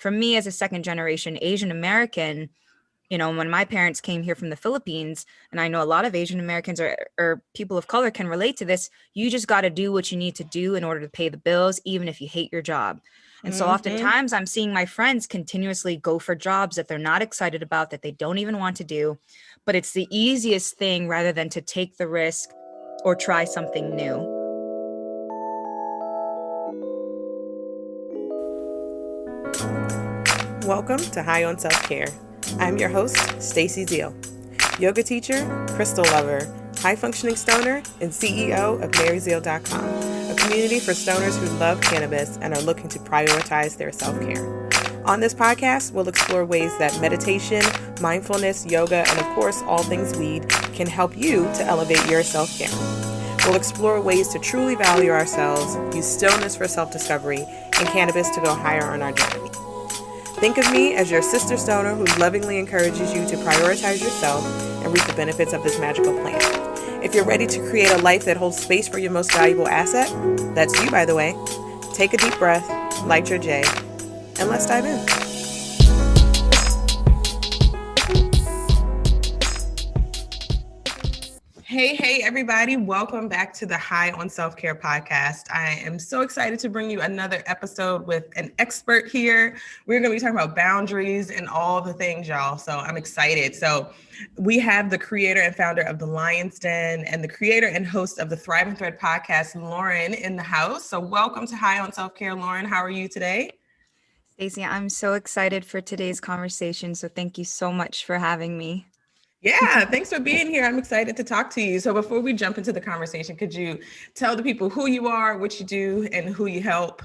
for me as a second generation Asian American, when my parents came here from the Philippines, and I know a lot of Asian Americans or people of color can relate to this, you just got to do what you need to do in order to pay the bills, even if you hate your job. And so oftentimes I'm seeing my friends continuously go for jobs that they're not excited about, that they don't even want to do, but it's the easiest thing rather than to take the risk or try something new. Welcome to High on Self-Care. I'm your host, Stacey Zeal, yoga teacher, crystal lover, high-functioning stoner, and CEO of MaryZeal.com, a community for stoners who love cannabis and are looking to prioritize their self-care. On this podcast, we'll explore ways that meditation, mindfulness, yoga, and of course, all things weed can help you to elevate your self-care. We'll explore ways to truly value ourselves, use stillness for self-discovery, and cannabis to go higher on our journey. Think of me as your sister stoner who lovingly encourages you to prioritize yourself and reap the benefits of this magical plant. If you're ready to create a life that holds space for your most valuable asset, that's you, by the way, take a deep breath, light your J, and let's dive in. Hey, everybody. Welcome back to the High on Self-Care podcast. I am so excited to bring you another episode with an expert here. We're going to be talking about boundaries and all the things, y'all. So I'm excited. So we have the creator and founder of The Lion's Den and the creator and host of the Thrive and Thread podcast, Lauren, in the house. So welcome to High on Self-Care, Lauren. How are you today? Stacey, I'm so excited for today's conversation. So thank you so much for having me. Yeah, thanks for being here. I'm excited to talk to you. So before we jump into the conversation, could you tell the people who you are, what you do, and who you help?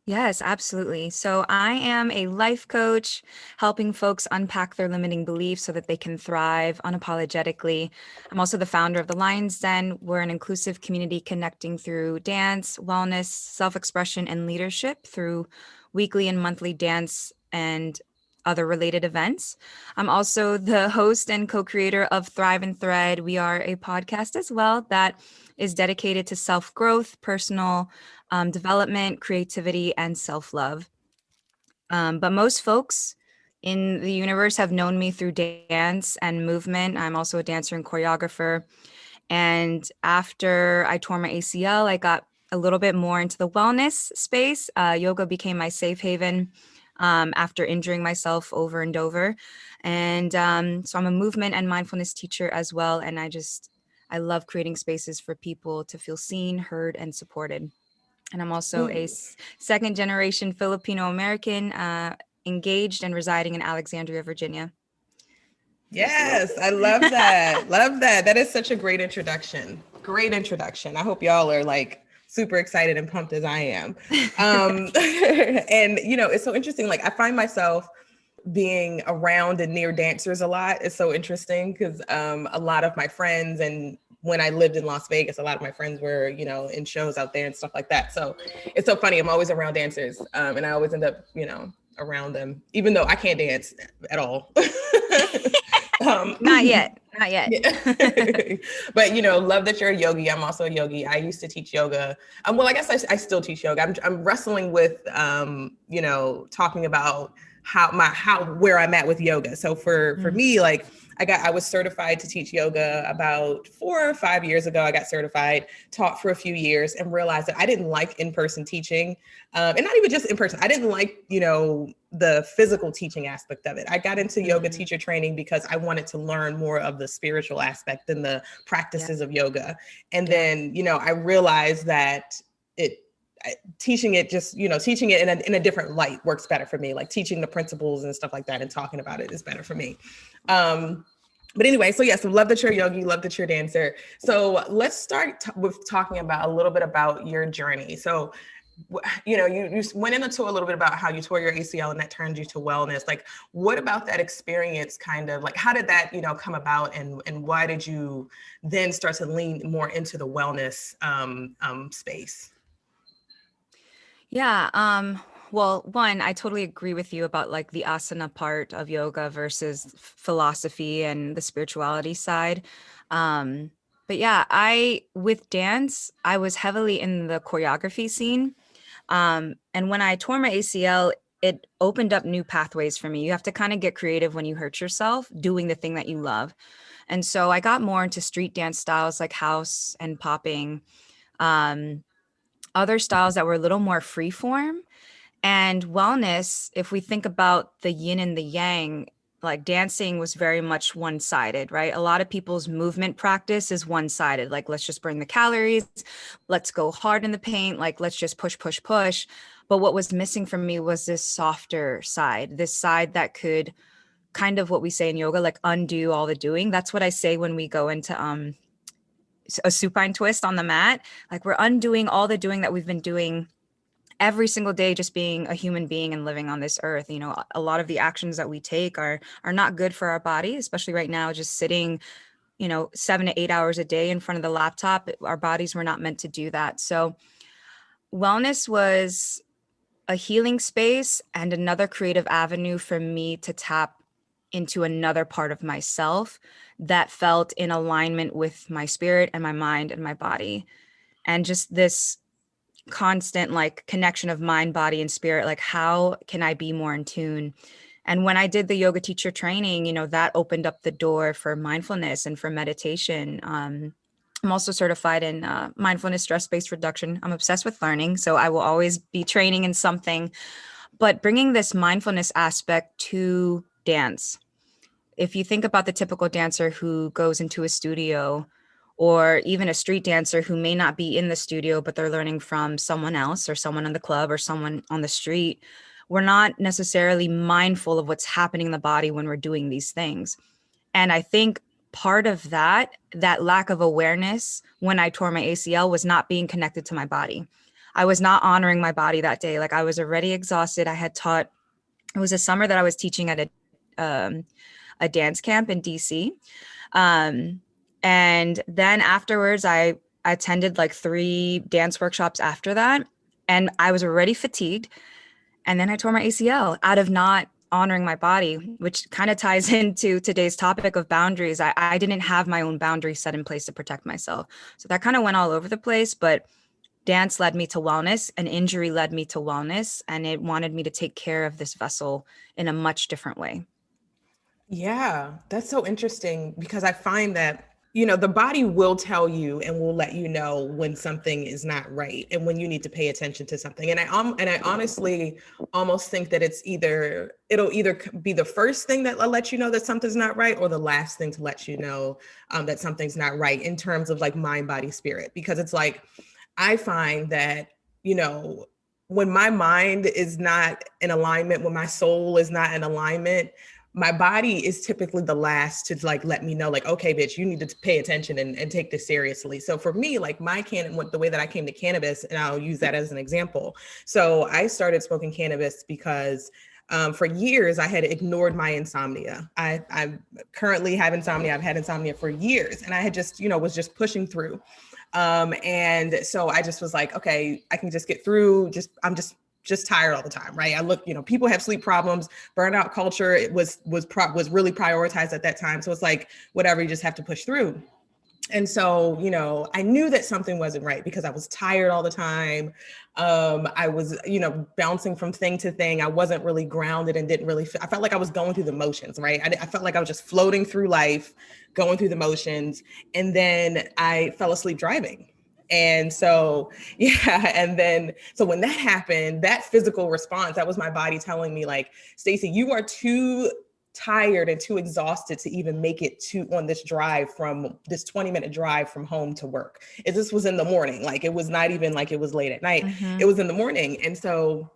Yes, absolutely. So I am a life coach, helping folks unpack their limiting beliefs so that they can thrive unapologetically. I'm also the founder of The Lion's Den. We're an inclusive community connecting through dance, wellness, self-expression, and leadership through weekly and monthly dance and other related events. I'm also the host and co-creator of Thrive and Thread. We are a podcast as well that is dedicated to self-growth, personal development, creativity, and self-love. But most folks in the universe have known me through dance and movement. I'm also a dancer and choreographer. And after I tore my ACL, I got a little bit more into the wellness space. Yoga became my safe haven after injuring myself over and over. And so I'm a movement and mindfulness teacher as well. And I love creating spaces for people to feel seen, heard, and supported. And I'm also a second generation Filipino American, engaged and residing in Alexandria, Virginia. Yes, I love that. Love that. That is such a great introduction. Great introduction. I hope y'all are like super excited and pumped as I am. And, it's so interesting. Like I find myself being around and near dancers a lot. It's so interesting because a lot of my friends, and when I lived in Las Vegas, a lot of my friends were, in shows out there and stuff like that. So it's so funny. I'm always around dancers and I always end up, around them, even though I can't dance at all. Not yet. Yeah. But, love that you're a yogi. I'm also a yogi. I used to teach yoga. Well, I guess I still teach yoga. I'm wrestling with, talking about where I'm at with yoga. So for me, like I was certified to teach yoga about 4 or 5 years ago. I got certified, taught for a few years, and realized that I didn't like in-person teaching, and not even just in person. I didn't like, the physical teaching aspect of it. I got into yoga teacher training because I wanted to learn more of the spiritual aspect and the practices of yoga. And then, I realized that teaching it in a different light works better for me. Like teaching the principles and stuff like that and talking about it is better for me. But anyway, so yes, love that you're a yogi, love that you're a dancer. So let's start with talking about a little bit about your journey. So, you went into a little bit about how you tore your ACL and that turned you to wellness. Like, what about that experience kind of like, how did that, come about and why did you then start to lean more into the wellness space? Yeah. Well, one, I totally agree with you about like the asana part of yoga versus philosophy and the spirituality side. But yeah, with dance, I was heavily in the choreography scene. And when I tore my ACL, it opened up new pathways for me. You have to kind of get creative when you hurt yourself doing the thing that you love. And so I got more into street dance styles like house and popping, um, other styles that were a little more free form. And wellness, if we think about the yin and the yang, like dancing was very much one sided, right? A lot of people's movement practice is one sided. Like, let's just burn the calories, let's go hard in the paint, like, let's just push, push, push. But what was missing from me was this softer side, this side that could kind of what we say in yoga, like undo all the doing. That's what I say when we go into a supine twist on the mat. Like, we're undoing all the doing that we've been doing every single day, just being a human being and living on this earth. You know, a lot of the actions that we take are not good for our body, especially right now, just sitting, 7 to 8 hours a day in front of the laptop. Our bodies were not meant to do that. So wellness was a healing space and another creative avenue for me to tap into another part of myself that felt in alignment with my spirit and my mind and my body. And just this constant like connection of mind, body, and spirit. Like, how can I be more in tune? And when I did the yoga teacher training, that opened up the door for mindfulness and for meditation. I'm also certified in mindfulness, stress-based reduction. I'm obsessed with learning, so I will always be training in something. But bringing this mindfulness aspect to dance, if you think about the typical dancer who goes into a studio, or even a street dancer who may not be in the studio, but they're learning from someone else or someone in the club or someone on the street, we're not necessarily mindful of what's happening in the body when we're doing these things. And I think part of that lack of awareness when I tore my ACL was not being connected to my body. I was not honoring my body that day. Like, I was already exhausted. I had taught, it was a summer that I was teaching at a dance camp in DC. And then afterwards, I attended like 3 dance workshops after that. And I was already fatigued. And then I tore my ACL out of not honoring my body, which kind of ties into today's topic of boundaries. I didn't have my own boundaries set in place to protect myself. So that kind of went all over the place. But dance led me to wellness, an injury led me to wellness, and it wanted me to take care of this vessel in a much different way. Yeah, that's so interesting because I find that, the body will tell you and will let you know when something is not right and when you need to pay attention to something. And I honestly almost think that it'll either be the first thing that will let you know that something's not right, or the last thing to let you know that something's not right in terms of like mind, body, spirit. Because it's like, I find that, when my mind is not in alignment, when my soul is not in alignment, my body is typically the last to like let me know, like, okay, bitch, you need to pay attention and take this seriously. So for me, like the way that I came to cannabis, and I'll use that as an example. So I started smoking cannabis because for years I had ignored my insomnia. I currently have insomnia. I've had insomnia for years, and I had just, was just pushing through. And so I just was like, okay, I can just get through. I'm just tired all the time, right? I look, people have sleep problems, burnout culture. It was really prioritized at that time. So it's like, whatever, you just have to push through. And so, I knew that something wasn't right because I was tired all the time. I was, bouncing from thing to thing. I wasn't really grounded and I felt like I was going through the motions, right? I felt like I was just floating through life, going through the motions. And then I fell asleep driving. And so, yeah. And then, so when that happened, that physical response, that was my body telling me like, Stacey, you are too tired and too exhausted to even make it on this 20-minute drive from home to work. This was in the morning. Like, it was not even like it was late at night. Mm-hmm. It was in the morning. And so,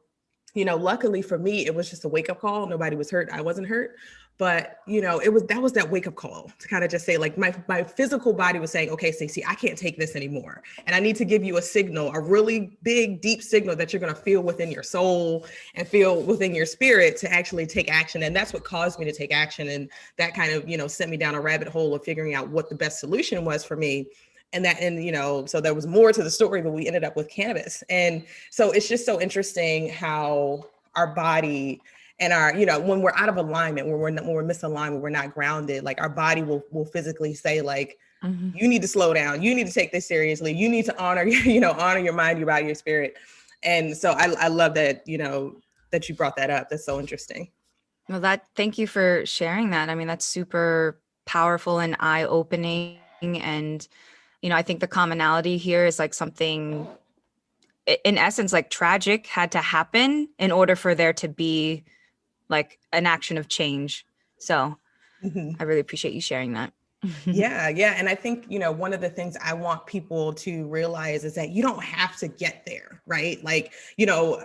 luckily for me, it was just a wake up call. Nobody was hurt. I wasn't hurt. But, that was that wake up call to kind of just say, like, my physical body was saying, okay, Stacey, I can't take this anymore. And I need to give you a signal, a really big, deep signal that you're going to feel within your soul and feel within your spirit to actually take action. And that's what caused me to take action. And that kind of, sent me down a rabbit hole of figuring out what the best solution was for me. So there was more to the story, but we ended up with cannabis. And so it's just so interesting how our body and our, when we're out of alignment, when we're misaligned, when we're not grounded, like our body will physically say like, Mm-hmm. you need to slow down. You need to take this seriously. You need to honor, honor your mind, your body, your spirit. And so I love that, that you brought that up. That's so interesting. Well, thank you for sharing that. I mean, that's super powerful and eye-opening. And, I think the commonality here is like something, in essence, like tragic had to happen in order for there to be like an action of change. So Mm-hmm. I really appreciate you sharing that. Yeah, yeah. And I think, one of the things I want people to realize is that you don't have to get there, right? Like,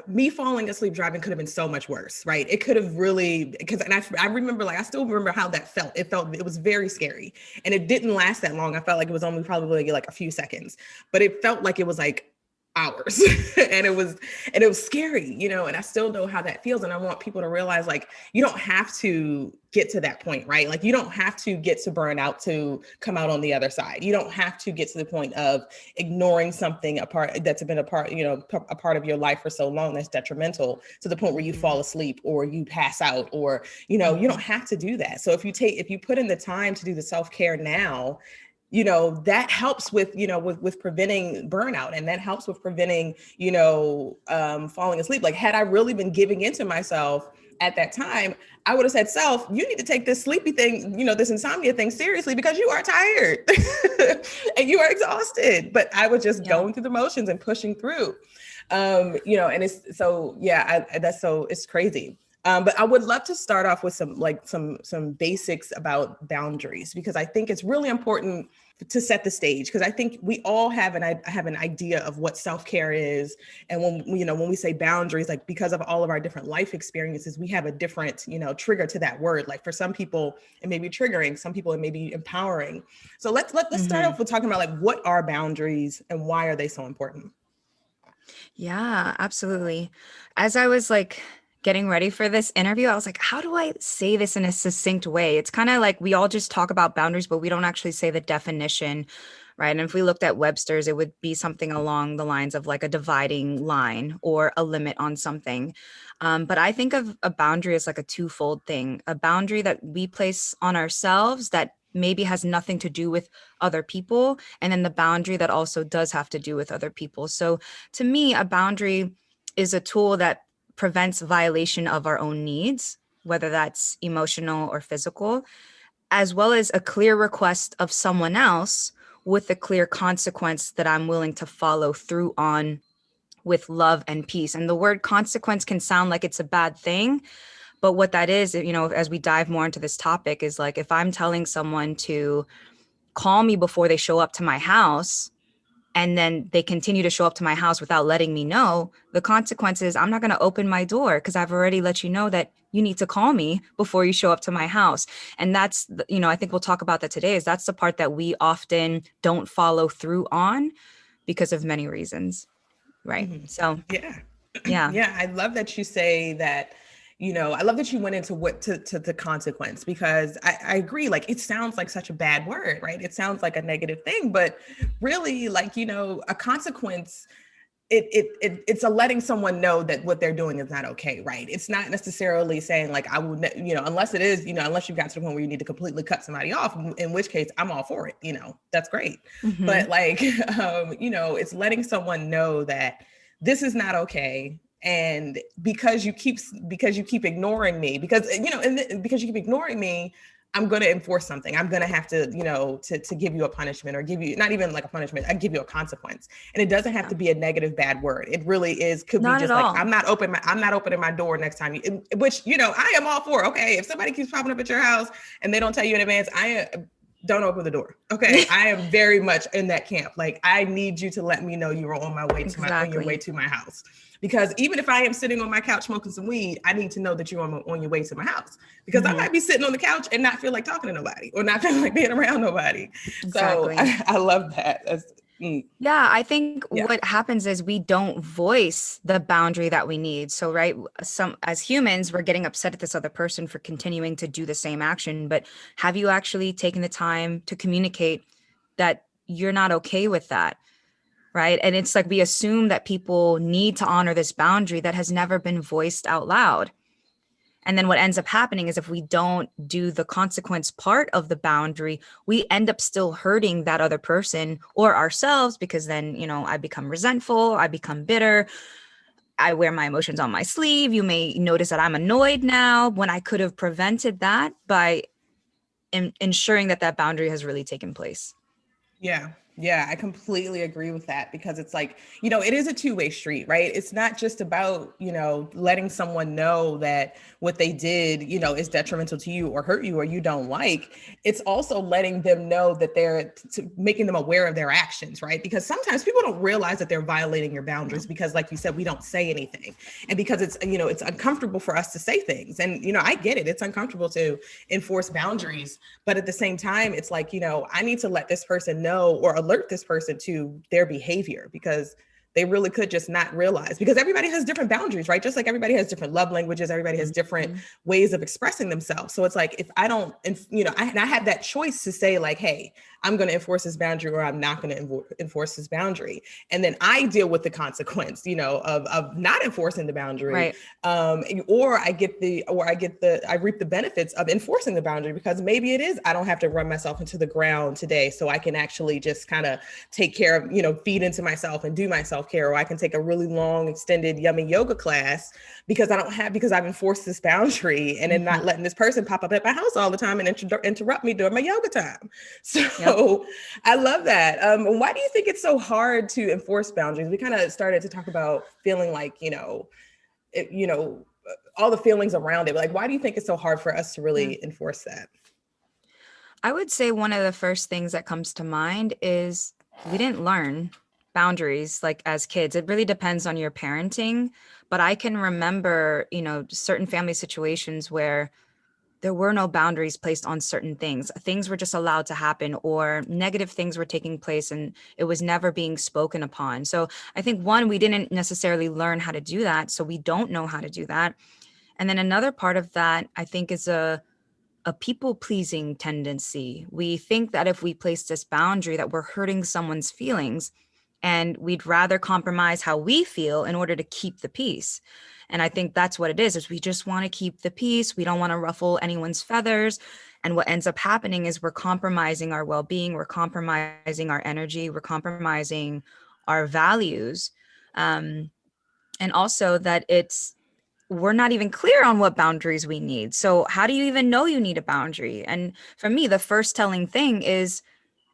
me falling asleep driving could have been so much worse, right? It could have really, because, and I remember, like, I still remember how that felt. It was very scary, and it didn't last that long. I felt like it was only probably like a few seconds, but it felt like it was like hours and it was scary, and I still know how that feels. And I want people to realize, like, you don't have to get to that point, right? Like, you don't have to get to burnout to come out on the other side. You don't have to get to the point of ignoring something that's been a part of your life for so long that's detrimental, to the point where you fall asleep or you pass out, or you don't have to do that. So if you put in the time to do the self-care now, that helps with, with preventing burnout, and that helps with preventing, falling asleep. Like, had I really been giving into myself at that time, I would have said, self, you need to take this sleepy thing, this insomnia thing seriously, because you are tired and you are exhausted. But I was just going through the motions and pushing through, and it's so, it's crazy. But I would love to start off with some basics about boundaries, because I think it's really important to set the stage, because I think we all have an idea of what self-care is. And when we say boundaries, like, because of all of our different life experiences, we have a different, trigger to that word. Like, for some people it may be triggering, some people it may be empowering. So let's start off with talking about, like, what are boundaries and why are they so important? Yeah, absolutely. As I was like getting ready for this interview, I was like, how do I say this in a succinct way? It's kind of like we all just talk about boundaries, but we don't actually say the definition, right? And if we looked at Webster's, it would be something along the lines of like a dividing line or a limit on something. But I think of a boundary as like a twofold thing, a boundary that we place on ourselves that maybe has nothing to do with other people, and then the boundary that also does have to do with other people. So to me, a boundary is a tool that prevents violation of our own needs, whether that's emotional or physical, as well as a clear request of someone else with a clear consequence that I'm willing to follow through on with love and peace. And the word consequence can sound like it's a bad thing, but what that is, as we dive more into this topic, is like, if I'm telling someone to call me before they show up to my house, and then they continue to show up to my house without letting me know, the consequence is I'm not going to open my door because I've already let you know that you need to call me before you show up to my house. And that's, I think we'll talk about that today, is that's the part that we often don't follow through on because of many reasons. Right. Mm-hmm. So, Yeah. yeah. Yeah. I love that you say that. I love that you went into to the consequence, because I agree. Like, it sounds like such a bad word, right? It sounds like a negative thing, but really, like, a consequence, it's a letting someone know that what they're doing is not okay, right? It's not necessarily saying, like, I would, unless it is, unless you've got to the point where you need to completely cut somebody off, in which case I'm all for it, that's great. Mm-hmm. But like, it's letting someone know that this is not okay. And because you keep ignoring me, because because you keep ignoring me, I'm going to enforce something. I'm going to have to, to give you a punishment, or give you, not even like a punishment, I give you a consequence. And it doesn't have to be a negative, bad word. It really could Not be just at like, all. I'm not opening my door next time which, I am all for. Okay. If somebody keeps popping up at your house and they don't tell you in advance, don't open the door. Okay. I am very much in that camp. Like, I need you to let me know you are on my way on your way to my house. Because even if I am sitting on my couch smoking some weed, I need to know that you're on your way to my house, because I might be sitting on the couch and not feel like talking to nobody, or not feel like being around nobody. Exactly. So I love that. Yeah, I think what happens is we don't voice the boundary that we need. So, right, as humans, we're getting upset at this other person for continuing to do the same action. But have you actually taken the time to communicate that you're not okay with that? Right. And it's like we assume that people need to honor this boundary that has never been voiced out loud. And then what ends up happening is, if we don't do the consequence part of the boundary, we end up still hurting that other person or ourselves, because then, I become resentful, I become bitter. I wear my emotions on my sleeve. You may notice that I'm annoyed now when I could have prevented that by ensuring that that boundary has really taken place. Yeah. Yeah, I completely agree with that because it's like, it is a two-way street, right? It's not just about, letting someone know that what they did, is detrimental to you or hurt you or you don't like. It's also letting them know that they're making them aware of their actions, right? Because sometimes people don't realize that they're violating your boundaries because, like you said, we don't say anything. And because it's uncomfortable for us to say things. And, I get it. It's uncomfortable to enforce boundaries. But at the same time, it's like, I need to let this person know or alert this person to their behavior because they really could just not realize, because everybody has different boundaries, right? Just like everybody has different love languages, everybody has different ways of expressing themselves. So it's like, if I don't, I had that choice to say like, hey, I'm going to enforce this boundary or I'm not going to enforce this boundary. And then I deal with the consequence, of not enforcing the boundary. Right. Or I reap the benefits of enforcing the boundary because maybe it is, I don't have to run myself into the ground today. So I can actually just kind of take care of, feed into myself and do my self-care, or I can take a really long, extended, yummy yoga class because I've enforced this boundary and then not letting this person pop up at my house all the time and interrupt me during my yoga time. So I love that. Why do you think it's so hard to enforce boundaries? We kind of started to talk about feeling like, all the feelings around it. Like, why do you think it's so hard for us to really enforce that? I would say one of the first things that comes to mind is we didn't learn boundaries like as kids. It really depends on your parenting, but I can remember, certain family situations where there were no boundaries placed on certain things. Things were just allowed to happen, or negative things were taking place and it was never being spoken upon. So I think one, we didn't necessarily learn how to do that. So we don't know how to do that. And then another part of that, I think, is a people pleasing tendency. We think that if we place this boundary that we're hurting someone's feelings, and we'd rather compromise how we feel in order to keep the peace. And I think that's what it is we just want to keep the peace. We don't want to ruffle anyone's feathers. And what ends up happening is we're compromising our well-being, we're compromising our energy, we're compromising our values. And also that we're not even clear on what boundaries we need. So how do you even know you need a boundary? And for me, the first telling thing is,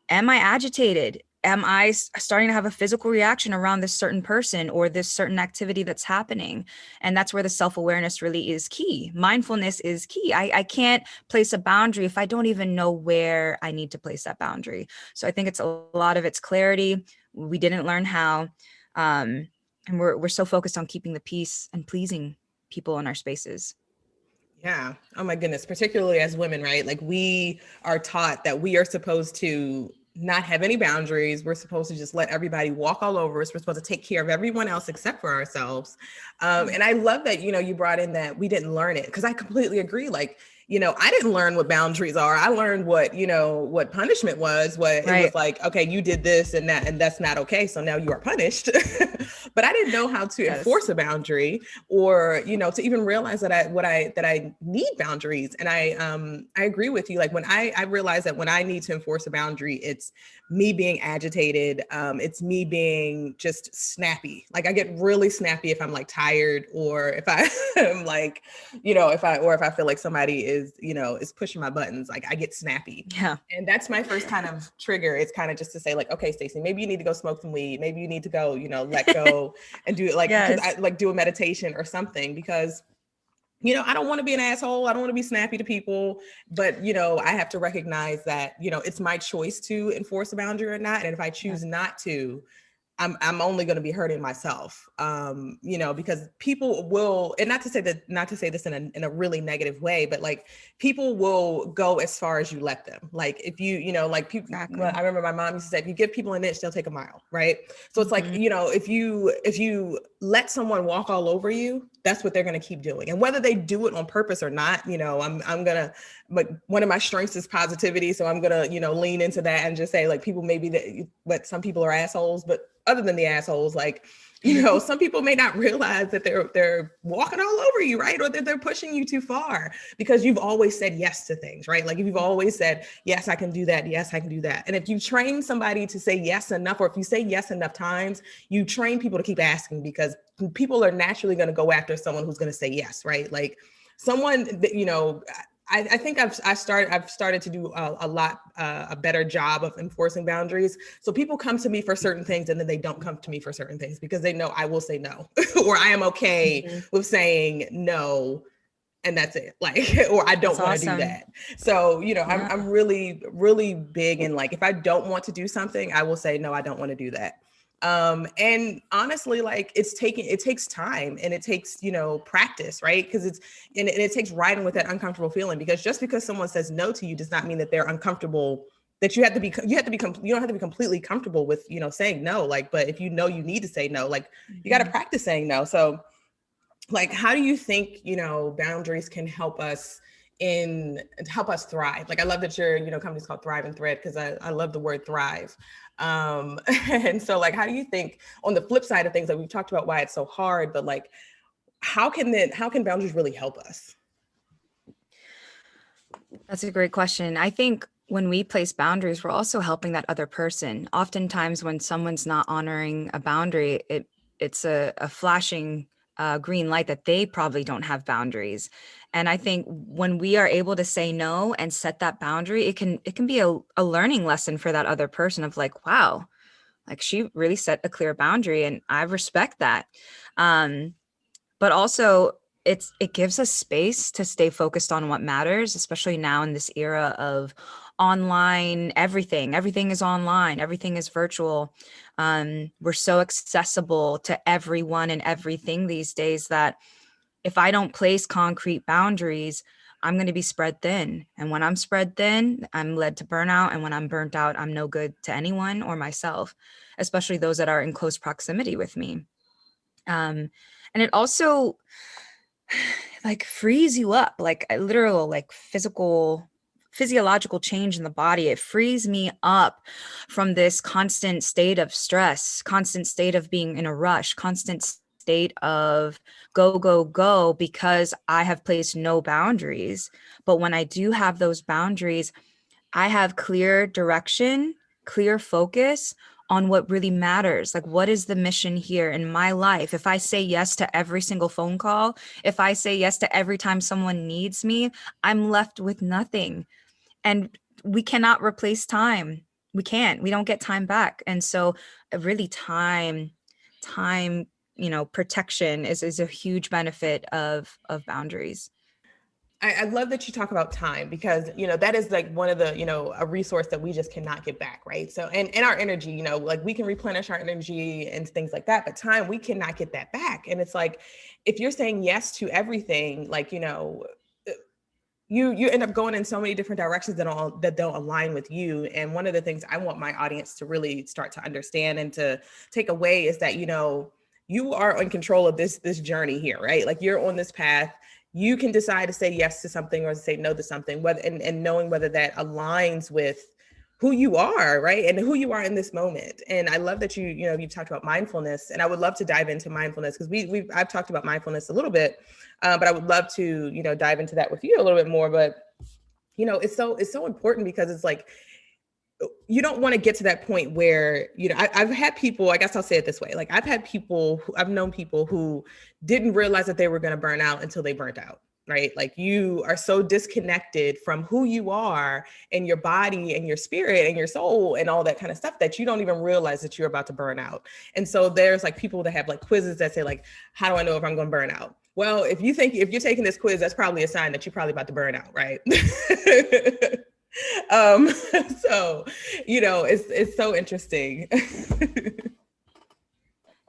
am I agitated? Am I starting to have a physical reaction around this certain person or this certain activity that's happening? And that's where the self-awareness really is key. Mindfulness is key. I can't place a boundary if I don't even know where I need to place that boundary. So I think it's a lot of it's clarity. We didn't learn how. And we're so focused on keeping the peace and pleasing people in our spaces. Yeah. Oh my goodness. Particularly as women, right? Like we are taught that we are supposed to not have any boundaries. We're supposed to just let everybody walk all over us. We're supposed to take care of everyone else except for ourselves. And I love that, you brought in that we didn't learn it because I completely agree. Like, I didn't learn what boundaries are. I learned what punishment was, it was like, okay, you did this and that, and that's not okay. So now you are punished. But I didn't know how to enforce a boundary or, to even realize that I need boundaries. And I agree with you. Like when I realized that when I need to enforce a boundary, it's me being agitated. It's me being just snappy. Like I get really snappy if I'm like tired or if I am like, if I feel like somebody is pushing my buttons, like I get snappy. Yeah. And that's my first kind of trigger. It's kind of just to say like, okay, Stacey, maybe you need to go smoke some weed. Maybe you need to go, let go and do it like, because I like do a meditation or something because I don't want to be an asshole. I don't want to be snappy to people, but, I have to recognize that, it's my choice to enforce a boundary or not. And if I choose not to, I'm only going to be hurting myself, because people will, and not to say this in a really negative way, but like people will go as far as you let them. Like if like people, Exactly. I remember my mom used to say, if you give people an inch, they'll take a mile. Right. So it's like, if you let someone walk all over you, that's what they're going to keep doing. And whether they do it on purpose or not, I'm going to, but one of my strengths is positivity. So I'm going to, lean into that and just say like people but some people are assholes, but other than the assholes, like, some people may not realize that they're walking all over you, right? Or that they're pushing you too far because you've always said yes to things, right? Like if you've always said, yes, I can do that. Yes, I can do that. And if you train somebody to say yes enough, or if you say yes enough times, you train people to keep asking because people are naturally going to go after someone who's going to say yes, right? Like someone that, I think I've started to do a better job of enforcing boundaries. So people come to me for certain things and then they don't come to me for certain things because they know I will say no, or I am okay with saying no, and that's it. Like, or I don't want to do that. So, I'm really, really big in like, if I don't want to do something, I will say, no, I don't want to do that. And honestly, like it takes time and it takes, practice, right? Because it takes riding with that uncomfortable feeling, because just because someone says no to you does not mean that they're uncomfortable, that you don't have to be completely comfortable with, saying no. Like, but if you need to say no, like you got to practice saying no. So like, how do you think, boundaries can help us thrive? Like, I love that your, company's called Thrive and Thread, because I love the word thrive. And so like, how do you think on the flip side of things, like we've talked about why it's so hard, but like, how can boundaries really help us? That's a great question. I think when we place boundaries, we're also helping that other person. Oftentimes when someone's not honoring a boundary, it's a flashing green light that they probably don't have boundaries. And I think when we are able to say no and set that boundary, it can be a learning lesson for that other person of like, wow, like she really set a clear boundary and I respect that. But also it gives us space to stay focused on what matters, especially now in this era of online everything. Everything is online, everything is virtual. We're so accessible to everyone and everything these days that if I don't place concrete boundaries, I'm going to be spread thin. And when I'm spread thin, I'm led to burnout. And when I'm burnt out, I'm no good to anyone or myself, especially those that are in close proximity with me. And it also like frees you up, like a literal, like physiological change in the body. It frees me up from this constant state of stress, constant state of being in a rush, constant state of go, go, go, because I have placed no boundaries. But when I do have those boundaries, I have clear direction, clear focus on what really matters. Like, what is the mission here in my life? If I say yes to every single phone call, if I say yes to every time someone needs me, I'm left with nothing. And we cannot replace time. We can't. We don't get time back. And so, really, time, protection is a huge benefit of boundaries. I love that you talk about time, because, that is like one of the, a resource that we just cannot get back. Right. So, and our energy, like we can replenish our energy and things like that, but time, we cannot get that back. And it's like, if you're saying yes to everything, like, you end up going in so many different directions that don't align with you. And one of the things I want my audience to really start to understand and to take away is that, you are in control of this journey here, right? Like you're on this path. You can decide to say yes to something or say no to something, whether and knowing whether that aligns with who you are, right? And who you are in this moment. And I love that you've talked about mindfulness, and I would love to dive into mindfulness, because I've talked about mindfulness a little bit, but I would love to, dive into that with you a little bit more. But, it's so important, because it's like, you don't want to get to that point where, I've had people, I guess I'll say it this way. Like I've known people who didn't realize that they were going to burn out until they burnt out, right? Like you are so disconnected from who you are and your body and your spirit and your soul and all that kind of stuff that you don't even realize that you're about to burn out. And so there's like people that have like quizzes that say like, how do I know if I'm going to burn out? Well, if you're taking this quiz, that's probably a sign that you're probably about to burn out, right? So, it's so interesting.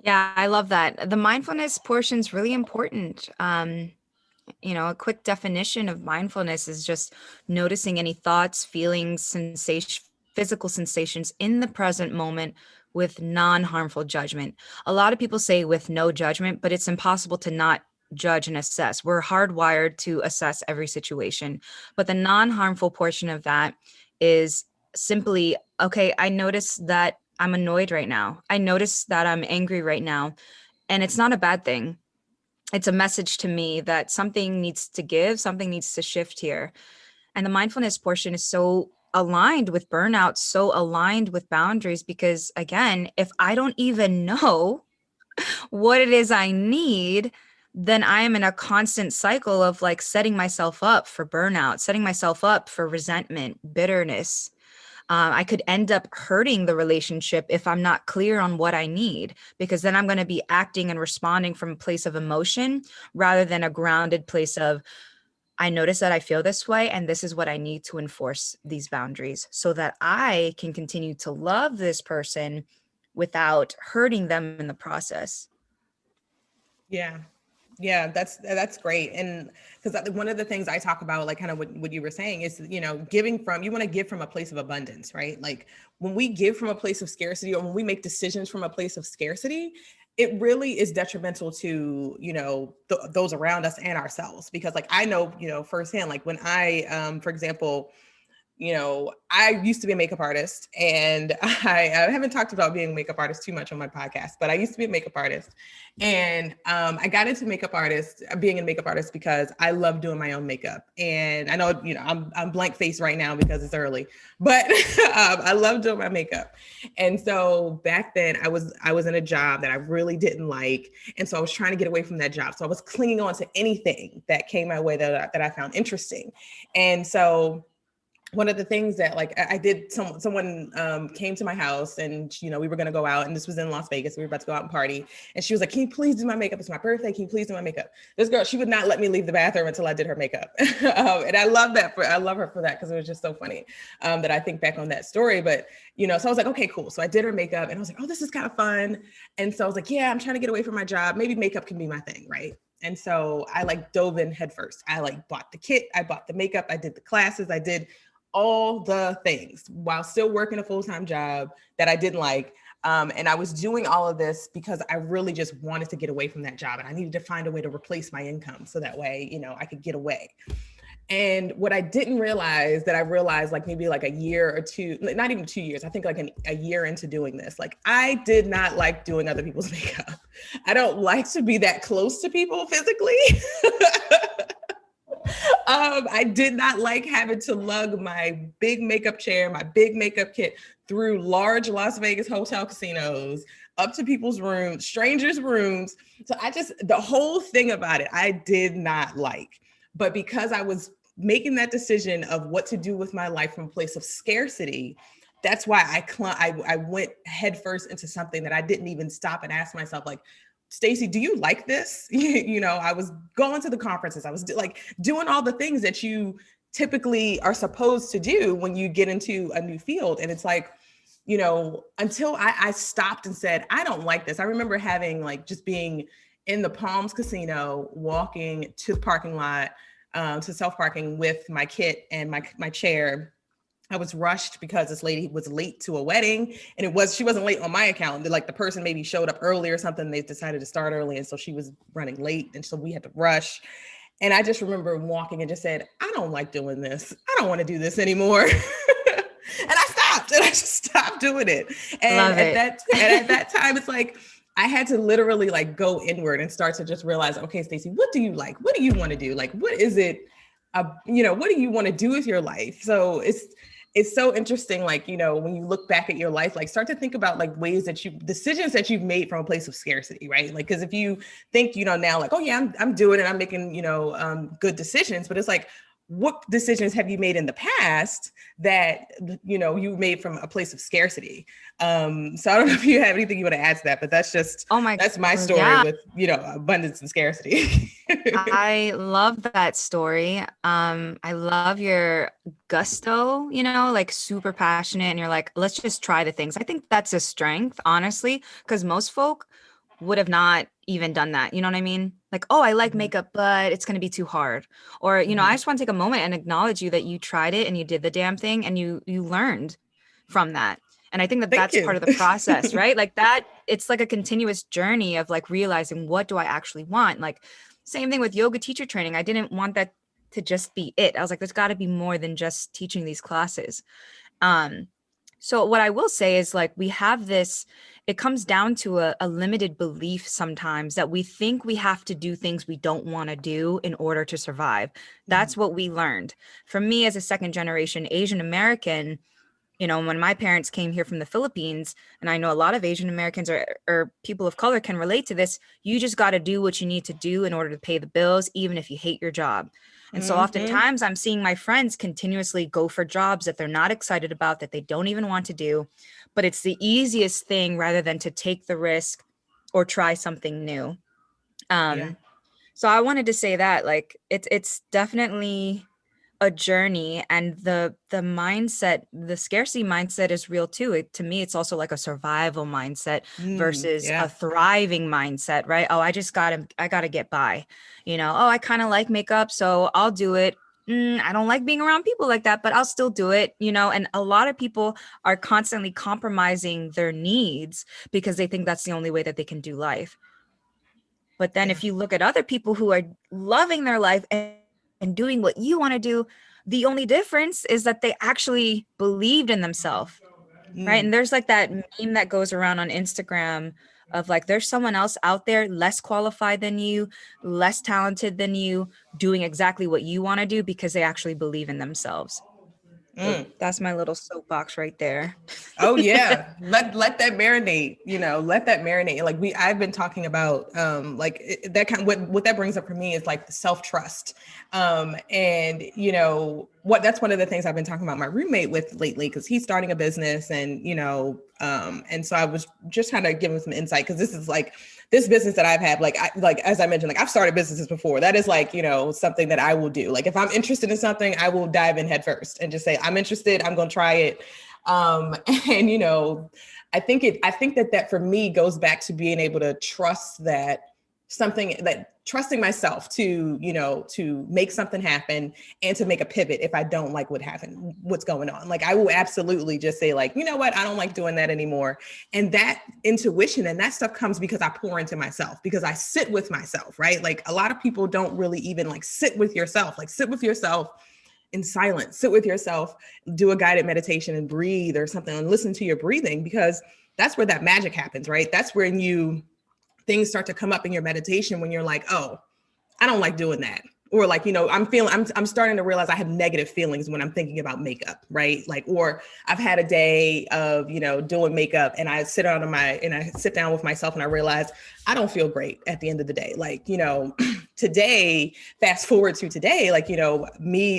Yeah, I love that. The mindfulness portion is really important. A quick definition of mindfulness is just noticing any thoughts, feelings, physical sensations in the present moment with non-harmful judgment. A lot of people say with no judgment, but it's impossible to not judge and assess. We're hardwired to assess every situation. But the non-harmful portion of that is simply, okay, I notice that I'm annoyed right now. I notice that I'm angry right now. And it's not a bad thing. It's a message to me that something needs to give, something needs to shift here. And the mindfulness portion is so aligned with burnout, so aligned with boundaries, because again, if I don't even know what it is I need, then I am in a constant cycle of like setting myself up for burnout, setting myself up for resentment, bitterness. I could end up hurting the relationship if I'm not clear on what I need, because then I'm going to be acting and responding from a place of emotion rather than a grounded place of, I notice that I feel this way, and this is what I need to enforce these boundaries so that I can continue to love this person without hurting them in the process. Yeah. Yeah, that's great. And because one of the things I talk about, like kind of what you were saying is, giving from, you want to give from a place of abundance, right? Like when we give from a place of scarcity, or when we make decisions from a place of scarcity, it really is detrimental to, those around us and ourselves. Because like, I know, firsthand, like when for example, I used to be a makeup artist, and I haven't talked about being a makeup artist too much on my podcast, but I used to be a makeup artist. And I got into being a makeup artist because I love doing my own makeup. And I know, I'm blank faced right now because it's early, but I love doing my makeup. And so back then I was in a job that I really didn't like. And so I was trying to get away from that job. So I was clinging on to anything that came my way that I found interesting. And so one of the things that like I did, someone came to my house, and we were going to go out, and this was in Las Vegas. We were about to go out and party, and she was like, "Can you please do my makeup? It's my birthday. Can you please do my makeup?" This girl, she would not let me leave the bathroom until I did her makeup. And I love her for that, because it was just so funny that I think back on that story. But so I was like, okay, cool. So I did her makeup, and I was like, oh, this is kind of fun. And so I was like, yeah, I'm trying to get away from my job. Maybe makeup can be my thing, right? And so I like dove in headfirst. I like bought the kit, I bought the makeup, I did the classes, I did all the things while still working a full-time job that I didn't like. And I was doing all of this because I really just wanted to get away from that job, and I needed to find a way to replace my income so that way, I could get away. And what I didn't realize that I realized like maybe like a year or two, not even 2 years, I think like a year into doing this, like I did not like doing other people's makeup. I don't like to be that close to people physically. I did not like having to lug my big makeup chair, my big makeup kit through large Las Vegas hotel casinos, up to people's rooms, strangers' rooms. So the whole thing about it, I did not like. But because I was making that decision of what to do with my life from a place of scarcity, that's why I went headfirst into something that I didn't even stop and ask myself, like, Stacey, do you like this? I was going to the conferences. I was like doing all the things that you typically are supposed to do when you get into a new field. And it's like, until I stopped and said, I don't like this. I remember having like just being in the Palms Casino, walking to the parking lot, to self-parking with my kit and my chair. I was rushed because this lady was late to a wedding, and she wasn't late on my account. Like the person maybe showed up early or something. They decided to start early. And so she was running late. And so we had to rush. And I just remember walking and just said, I don't like doing this. I don't want to do this anymore. And I stopped, and I just stopped doing it. And at that time, it's like, I had to literally like go inward and start to just realize, okay, Stacey, what do you like? What do you want to do? Like, what is it? What do you want to do with your life? So it's so interesting, like, when you look back at your life, like start to think about like decisions that you've made from a place of scarcity, right? Like, because if you think, now like, oh yeah, I'm doing it, I'm making, good decisions, but it's like, what decisions have you made in the past that, you made from a place of scarcity? So I don't know if you have anything you want to add to that, but that's my story, yeah, with, abundance and scarcity. I love that story. I love your gusto, like super passionate, and you're like, let's just try the things. I think that's a strength, honestly, because most folk would have not even done that. You know what I mean? Like, oh, I like makeup, but it's going to be too hard. Or, I just want to take a moment and acknowledge you that you tried it and you did the damn thing and you learned from that. And I think that that's part of the process, right? Like that, it's like a continuous journey of like realizing, what do I actually want? Like same thing with yoga teacher training. I didn't want that to just be it. I was like, there's got to be more than just teaching these classes. So what I will say is like, we have this, it comes down to a limited belief sometimes that we think we have to do things we don't want to do in order to survive. That's what we learned. For me as a second generation Asian American, You know, when my parents came here from the Philippines, and I know a lot of Asian Americans or people of color can relate to this, you just got to do what you need to do in order to pay the bills, even if you hate your job. And so Mm-hmm. oftentimes I'm seeing my friends continuously go for jobs that they're not excited about, that they don't even want to do, but it's the easiest thing rather than to take the risk or try something new. Yeah. So I wanted to say that like it's definitely a journey, and the mindset, the scarcity mindset is real too. To me it's also like a survival mindset versus a Yeah. thriving mindset, right? Oh, I gotta get by. You know, oh, I kind of like makeup, so I'll do it. I don't like being around people like that, but I'll still do it, you know. And a lot of people are constantly compromising their needs because they think that's the only way that they can do life. But then Yeah. if you look at other people who are loving their life and doing what you want to do, the only difference is that they actually believed in themselves, right? Mm. And there's like that meme that goes around on Instagram of like, there's someone else out there less qualified than you, less talented than you, doing exactly what you want to do because they actually believe in themselves. So Mm. that's my little soapbox right there. Oh yeah, let that marinate. You know, let that marinate. Like I've been talking about, that kind. What that brings up for me is like the self trust, and you know what. That's one of the things I've been talking about my roommate with lately because he's starting a business, and you know, and so I was just trying to give him some insight because this is like this business that I've had, like as I mentioned, like I've started businesses before. That is like, you know, something that I will do. Like if I'm interested in something, I will dive in head first and just say, I'm interested, I'm going to try it. Um, and you know, I think that for me goes back to being able to trust that something that trusting myself to, you know, to make something happen and to make a pivot if I don't like what's going on. Like I will absolutely just say like, you know what, I don't like doing that anymore. And that intuition and that stuff comes because I pour into myself, because I sit with myself, right? Like a lot of people don't really even like sit with yourself, in silence, sit with yourself, do a guided meditation and breathe or something and listen to your breathing, because that's where that magic happens, right? That's when things start to come up in your meditation when you're like, oh, I don't like doing that. Or like, you know, I'm starting to realize I have negative feelings when I'm thinking about makeup, right? Like, or I've had a day of, you know, doing makeup and I sit down with myself and I realize I don't feel great at the end of the day. Like, you know, today, fast forward to today, like, you know,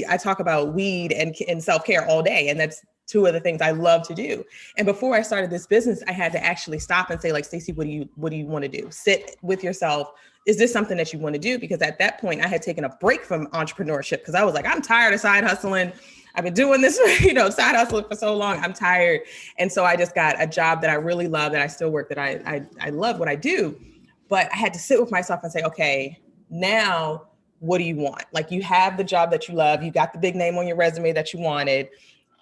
I talk about weed and self-care all day. And that's two of the things I love to do. And before I started this business, I had to actually stop and say, like, Stacey, what do you want to do? Sit with yourself. Is this something that you want to do? Because at that point I had taken a break from entrepreneurship because I was like, I'm tired of side hustling. I've been doing this, you know, side hustling for so long. I'm tired. And so I just got a job that I really love, that I still work, that I love what I do. But I had to sit with myself and say, okay, now what do you want? Like you have the job that you love. You got the big name on your resume that you wanted.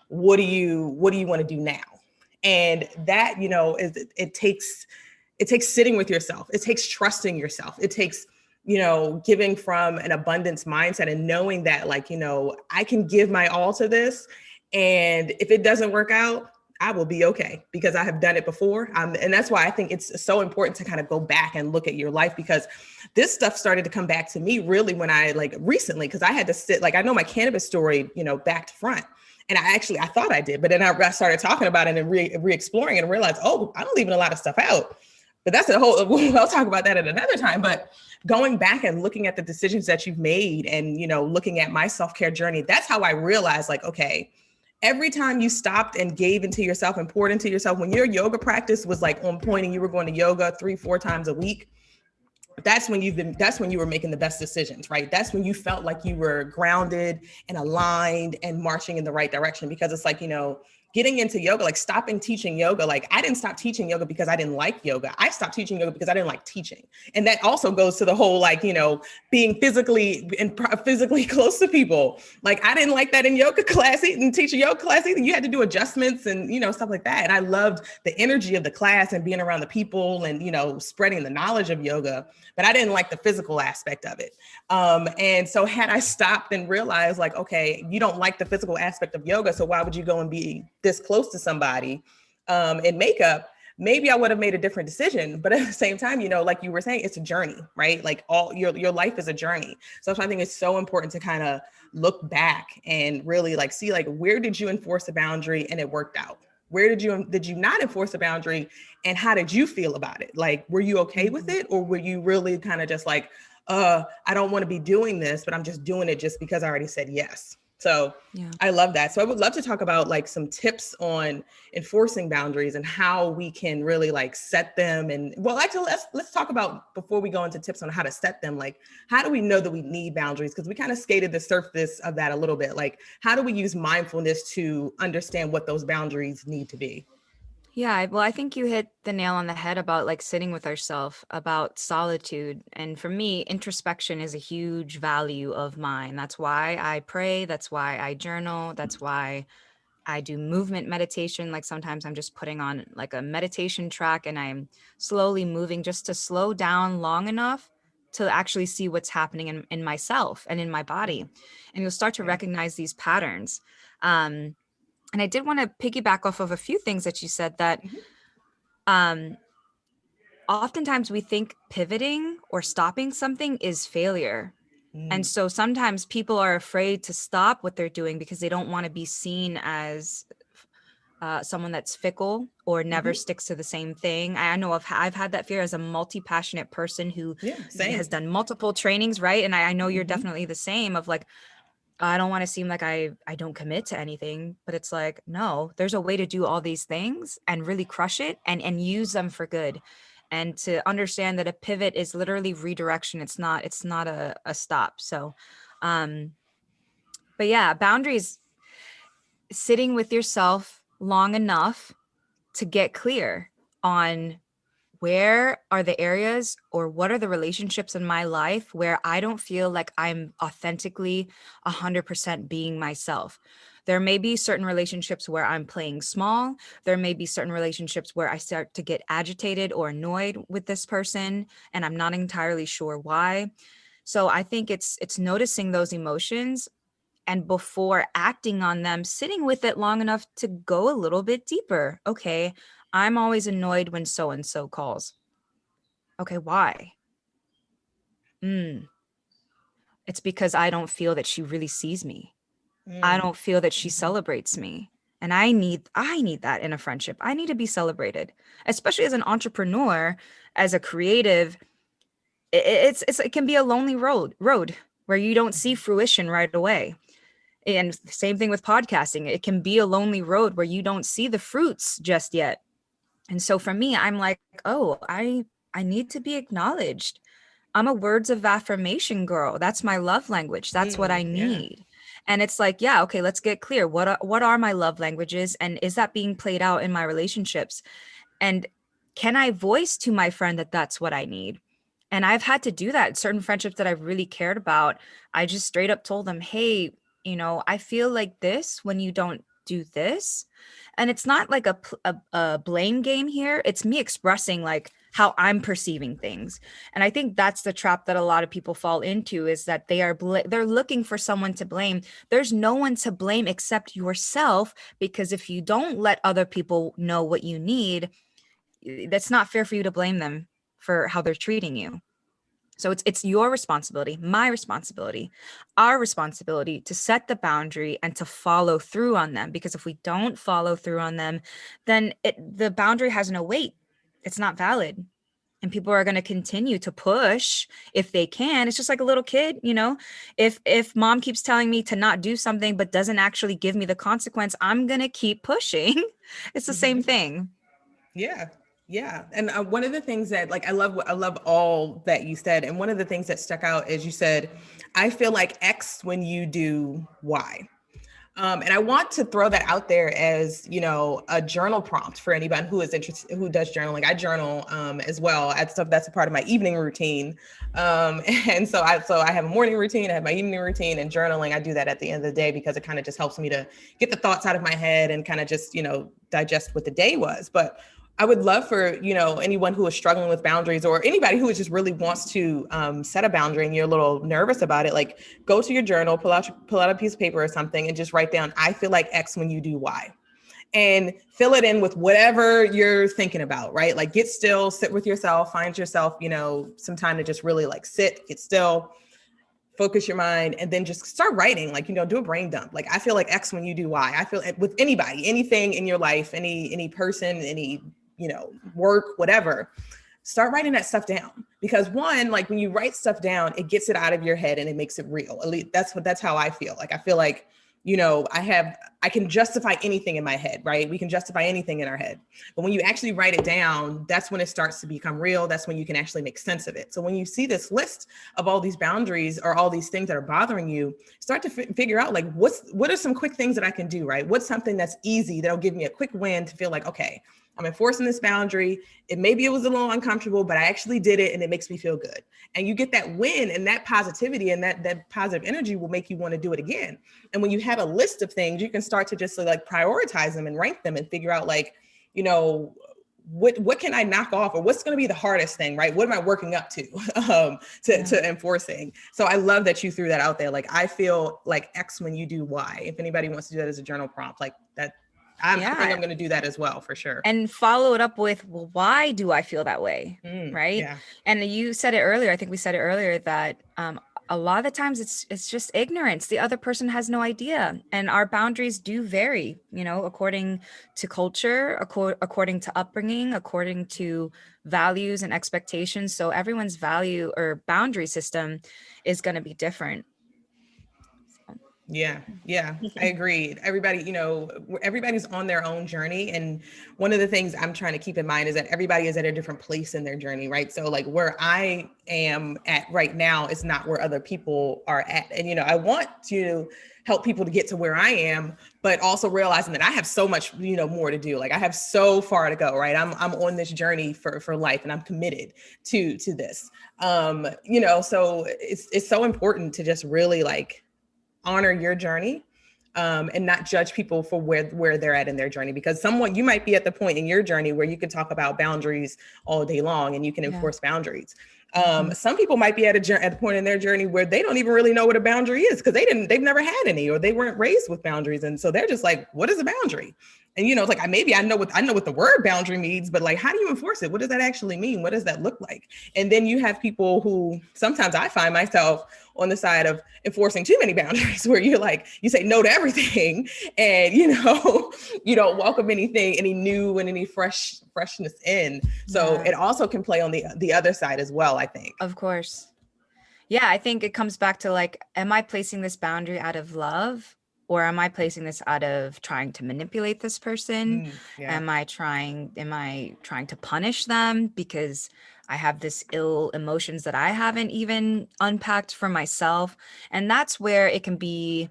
What do you want to do now? And that, you know, it takes sitting with yourself. It takes trusting yourself. It takes, you know, giving from an abundance mindset and knowing that, like, you know, I can give my all to this. And if it doesn't work out, I will be okay because I have done it before. And that's why I think it's so important to kind of go back and look at your life, because this stuff started to come back to me really when I like recently, because I had to sit, like, I know my cannabis story, you know, back to front. And I thought I did, but then I started talking about it and re-exploring it and realized, oh, I'm leaving a lot of stuff out. But that's I'll talk about that at another time. But going back and looking at the decisions that you've made and, you know, looking at my self-care journey, that's how I realized, like, okay, every time you stopped and gave into yourself and poured into yourself, when your yoga practice was like on point and you were going to yoga 3-4 times a week, that's when you were making the best decisions, right? That's when you felt like you were grounded and aligned and marching in the right direction. Because it's like, you know, getting into yoga, like stopping teaching yoga, like I didn't stop teaching yoga because I didn't like yoga. I stopped teaching yoga because I didn't like teaching. And that also goes to the whole, like, you know, being physically close to people. Like I didn't like that in yoga class and teach a yoga class either. You had to do adjustments and, you know, stuff like that. And I loved the energy of the class and being around the people and, you know, spreading the knowledge of yoga, but I didn't like the physical aspect of it. And so had I stopped and realized, like, okay, you don't like the physical aspect of yoga, so why would you go and be this close to somebody in makeup? maybe I would have made a different decision. But at the same time, you know, like you were saying, it's a journey, right? Like all your life is a journey. So I think it's so important to kind of look back and really like see like, where did you enforce a boundary and it worked out? Where did you not enforce a boundary, and how did you feel about it? Like, were you okay with it, or were you really kind of just like, I don't want to be doing this, but I'm just doing it just because I already said yes. So Yeah. I love that. So I would love to talk about like some tips on enforcing boundaries and how we can really like set them. And well, actually, let's talk about, before we go into tips on how to set them, like how do we know that we need boundaries? Because we kind of skated the surface of that a little bit. Like, how do we use mindfulness to understand what those boundaries need to be? Yeah, well, I think you hit the nail on the head about like sitting with ourselves, about solitude. And for me, introspection is a huge value of mine. That's why I pray. That's why I journal. That's why I do movement meditation. Like sometimes I'm just putting on like a meditation track and I'm slowly moving just to slow down long enough to actually see what's happening in myself and in my body. And you'll start to Yeah. recognize these patterns. Um, and I did want to piggyback off of a few things that you said that Mhm. um, oftentimes we think pivoting or stopping something is failure. And Mm. so sometimes people are afraid to stop what they're doing because they don't want to be seen as someone that's fickle or never Mhm. sticks to the same thing. I know I've had that fear as a multi-passionate person who Yeah, same. has done multiple trainings, right? And I know you're Mhm. definitely the same of like, I don't want to seem like I don't commit to anything, but it's like, no, there's a way to do all these things and really crush it and use them for good. And to understand that a pivot is literally redirection. It's not a stop. So um but yeah, boundaries, sitting with yourself long enough to get clear on where are the areas or what are the relationships in my life where I don't feel like I'm authentically 100% being myself. There may be certain relationships where I'm playing small. There may be certain relationships where I start to get agitated or annoyed with this person and I'm not entirely sure why. So I think it's noticing those emotions and before acting on them, sitting with it long enough to go a little bit deeper. Okay, I'm always annoyed when so and so calls. Okay, why? Mm, it's because I don't feel that she really sees me. I Mm. don't feel that she Mhm. celebrates me. And I need that in a friendship. I need to be celebrated. Especially as an entrepreneur, as a creative, it can be a lonely road where you don't see Mhm. fruition right away. And same thing with podcasting. It can be a lonely road where you don't see the fruits just yet. And so for me, I'm like, oh, I need to be acknowledged. I'm a words of affirmation girl. That's my love language. That's what I Mm. Yeah. need. And it's like, yeah, okay, let's get clear. What are my love languages and is that being played out in my relationships? And can I voice to my friend that that's what I need? And I've had to do that. Certain friendships that I've really cared about, I just straight up told them, hey, I feel like this when you don't do this. And it's not like a blame game here. It's me expressing like how I'm perceiving things. And I think that's the trap that a lot of people fall into is that they're looking for someone to blame. There's no one to blame except yourself, because if you don't let other people know what you need, that's not fair for you to blame them for how they're treating you. So it's your responsibility, my responsibility, our responsibility to set the boundary and to follow through on them. Because if we don't follow through on them, then the boundary has no weight. It's not valid. And people are going to continue to push if they can. It's just like a little kid, if mom keeps telling me to not do something but doesn't actually give me the consequence, I'm going to keep pushing. It's the same Mhm. thing. Yeah. Yeah. And one of the things that like I love all that you said. And one of the things that stuck out is you said, I feel like X when you do Y. And I want to throw that out there as, you know, a journal prompt for anybody who is interested, who does journaling. I journal as well. That's a part of my evening routine. And so I have a morning routine, I have my evening routine, and journaling. I do that at the end of the day because it kind of just helps me to get the thoughts out of my head and kind of just, you know, digest what the day was. But I would love for, you know, anyone who is struggling with boundaries or anybody who just really wants to set a boundary and you're a little nervous about it, like go to your journal, pull out a piece of paper or something and just write down, I feel like X when you do Y. and fill it in with whatever you're thinking about, right? Like get still, sit with yourself, find yourself, some time to just really like sit, get still, focus your mind, and then just start writing, like, do a brain dump. Like, I feel like X when you do Y. I feel with anybody, anything in your life, any person, any, work, whatever, start writing that stuff down. Because one, like when you write stuff down, it gets it out of your head and it makes it real. At least that's how I feel. Like, I feel like, I can justify anything in my head, right? We can justify anything in our head. But when you actually write it down, that's when it starts to become real. That's when you can actually make sense of it. So when you see this list of all these boundaries or all these things that are bothering you, start to figure out like, what are some quick things that I can do, right? What's something that's easy that'll give me a quick win to feel like, okay, I'm enforcing this boundary. Maybe it was a little uncomfortable, but I actually did it and it makes me feel good. And you get that win, and that positivity and that positive energy will make you want to do it again. And when you have a list of things, you can start to just like prioritize them and rank them and figure out like, what can I knock off, or what's going to be the hardest thing, right? What am I working up to enforcing? So I love that you threw that out there. Like, I feel like X when you do Y. If anybody wants to do that as a journal prompt, like that, I think I'm going to do that as well, for sure. And follow it up with, well, why do I feel that way? Right. Yeah. And you said it earlier. I think we said it earlier that a lot of the times it's just ignorance. The other person has no idea. And our boundaries do vary, according to culture, according to upbringing, according to values and expectations. So everyone's value or boundary system is going to be different. Yeah, I agree. Everybody, everybody's on their own journey. And one of the things I'm trying to keep in mind is that everybody is at a different place in their journey, right? So like where I am at right now is not where other people are at. And, I want to help people to get to where I am, but also realizing that I have so much, more to do. Like I have so far to go, right? I'm on this journey for life, and I'm committed to this. So it's so important to just really like honor your journey, and not judge people for where they're at in their journey, because you might be at the point in your journey where you can talk about boundaries all day long and you can enforce boundaries. Some people might be at a point in their journey where they don't even really know what a boundary is, because they've never had any, or they weren't raised with boundaries. And so they're just like, what is a boundary? And, it's like, maybe I know what the word boundary means, but like, how do you enforce it? What does that actually mean? What does that look like? And then you have people who, sometimes I find myself on the side of enforcing too many boundaries, where you say no to everything, and, you don't welcome any new and any freshness in. So it also can play on the other side as well, I think. Of course. Yeah, I think it comes back to like, am I placing this boundary out of love? Or am I placing this out of trying to manipulate this person? Am I trying to punish them because I have this ill emotions that I haven't even unpacked for myself? And that's where it can be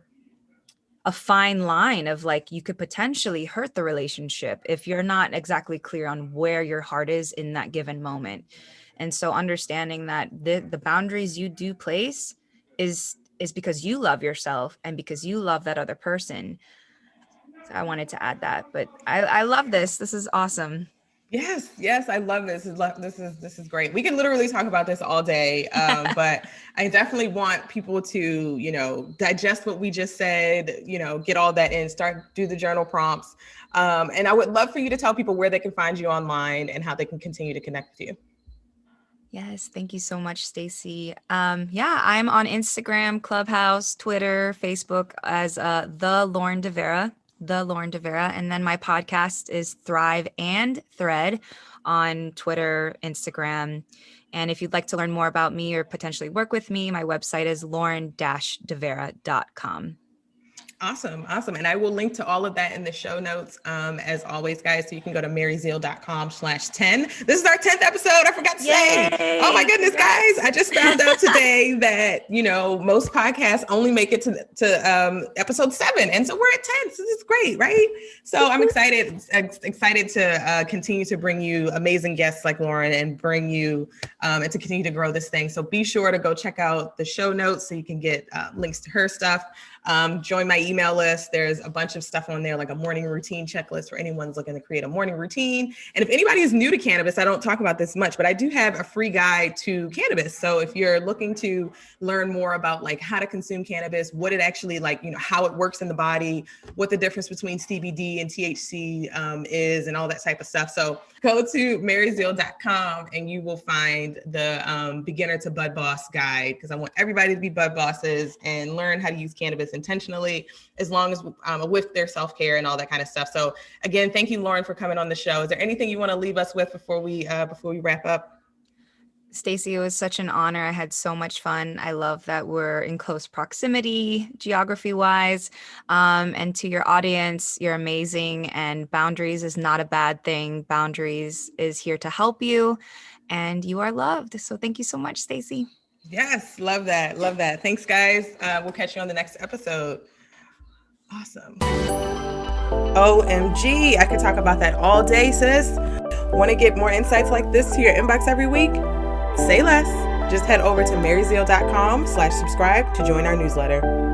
a fine line of like, you could potentially hurt the relationship if you're not exactly clear on where your heart is in that given moment. And so understanding that the boundaries you do place is because you love yourself and because you love that other person. So I wanted to add that, but I love this. This is awesome. Yes, I love this. This is great. We can literally talk about this all day, but I definitely want people to, digest what we just said, get all that in, do the journal prompts. And I would love for you to tell people where they can find you online and how they can continue to connect with you. Yes, thank you so much, Stacey. I'm on Instagram, Clubhouse, Twitter, Facebook as the Lauren DeVera, and then my podcast is Thrive and Thread on Twitter, Instagram. And if you'd like to learn more about me or potentially work with me, my website is lauren-devera.com. Awesome. And I will link to all of that in the show notes, as always, guys. So you can go to maryzeal.com/10. This is our 10th episode. I forgot to say. Oh my goodness, guys. I just found out today that, most podcasts only make it to episode 7. And so we're at 10. So this is great, right? So I'm excited to continue to bring you amazing guests like Lauren and bring you and to continue to grow this thing. So be sure to go check out the show notes so you can get links to her stuff. Join my email list. There's a bunch of stuff on there, like a morning routine checklist for anyone's looking to create a morning routine. And if anybody is new to cannabis, I don't talk about this much, but I do have a free guide to cannabis. So if you're looking to learn more about like how to consume cannabis, what it actually like, how it works in the body, what the difference between CBD and THC is, and all that type of stuff. So go to maryzeal.com and you will find the beginner to bud boss guide, because I want everybody to be bud bosses and learn how to use cannabis intentionally, as long as with their self-care and all that kind of stuff. So again, thank you, Lauren, for coming on the show. Is there anything you want to leave us with before we wrap up? Stacey, it was such an honor. I had so much fun. I love that we're in close proximity, geography-wise. And to your audience, you're amazing. And boundaries is not a bad thing. Boundaries is here to help you, and you are loved. So thank you so much, Stacey. Yes, love that. Love that. Thanks, guys. We'll catch you on the next episode. Awesome. OMG, I could talk about that all day, sis. Want to get more insights like this to your inbox every week? Say less. Just head over to maryzeal.com/subscribe to join our newsletter.